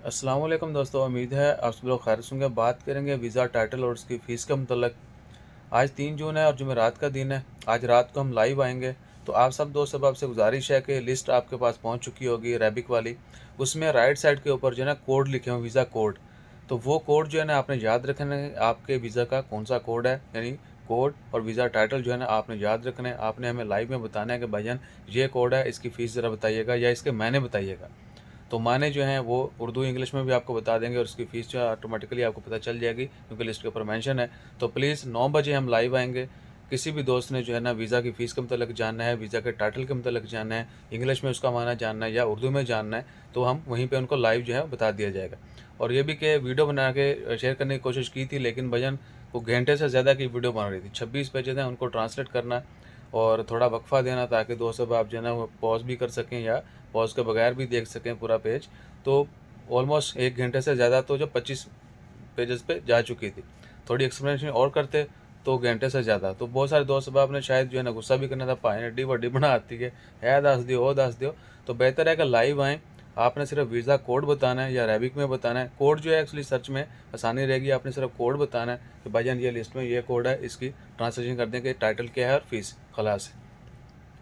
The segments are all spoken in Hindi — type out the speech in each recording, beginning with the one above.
अस्सलाम वालेकुम दोस्तों, उम्मीद है आप सब लोग खैरियत से होंगे। बात करेंगे वीज़ा, टाइटल और उसकी फ़ीस के मुतल्लिक़। आज 3 जून है और जुमेरात का दिन है। आज रात को हम लाइव आएँगे, तो आप सब दोस्त अब आपसे गुज़ारिश है कि लिस्ट आपके पास पहुँच चुकी होगी अरेबिक वाली। उसमें राइट साइड के ऊपर जो है ना कोड लिखे हुए हैं, वीज़ा कोड। तो वो कोड जो है ना आपने याद रखना है, आपके वीज़ा का कौन-सा कोड है, यानी कोड और वीज़ा टाइटल जो है ना आपने याद रखना है। आपने हमें लाइव में बताना है कि भाईजान ये कोड है, इसकी फ़ीस ज़रा बताइएगा या इसके मायने बताइएगा। तो माने जो हैं वो उर्दू इंग्लिश में भी आपको बता देंगे और उसकी फ़ीस जो है ऑटोमेटिकली आपको पता चल जाएगी, क्योंकि लिस्ट के ऊपर मेंशन है। तो प्लीज़ 9 बजे हम लाइव आएँगे। किसी भी दोस्त ने जो है ना वीज़ा की फ़ीस के मतलब जानना है, वीज़ा के टाइटल के मतलब जानना है, इंग्लिश में उसका माना जानना है या उर्दू में जानना है, तो हम वहीं पे उनको लाइव जो है बता दिया जाएगा। और ये भी कि वीडियो बना के शेयर करने की कोशिश की थी, लेकिन भईजान वो घंटे से ज़्यादा की वीडियो बन रही थी। 26 पेजेज़ हैं, उनको ट्रांसलेट करना और थोड़ा वक़्फ़ा देना, ताकि दोस्त अब आप जो है ना वो पॉज़ भी कर सकें या पॉज़ के बगैर भी देख सकें पूरा पेज। तो ऑलमोस्ट 1 घंटे से ज़्यादा तो जो 25 पेजेस पे जा चुकी थी। थोड़ी एक्सप्लेनेशन और करते तो घंटे से ज़्यादा। तो बहुत सारे दोस्त अहबाब ने शायद जो है ना गुस्सा भी करना था, भाई ने एड्डी वड्डी बनाती है दस दियो, वो दस दियो। तो बेहतर है कि लाइव आएँ। आपने सिर्फ वीज़ा कोड बताना है या अरेबिक में बताना है। कोड जो है एक्चुअली सर्च में आसानी रहेगी, आपने सिर्फ कोड बताना है कि भाईजान ये लिस्ट में ये कोड है, इसकी ट्रांसलेशन कर दें कि टाइटल क्या है और फ़ीस, खलास।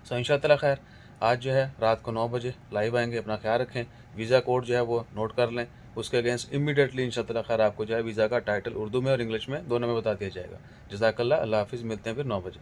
सो इंशाअल्लाह खैर आज जो है रात को 9 बजे लाइव आएँगे। अपना ख़्याल रखें। वीज़ा कोड जो है वो नोट कर लें। उसके अगेंस्ट इमीडिएटली इंशाअल्लाह खैर आपको जो है वीज़ा का टाइटल उर्दू में और इंग्लिश में दोनों में बता दिया जाएगा। जज़ाकल्लाह, अल्लाह हाफ़िज़। मिलते हैं फिर 9 बजे।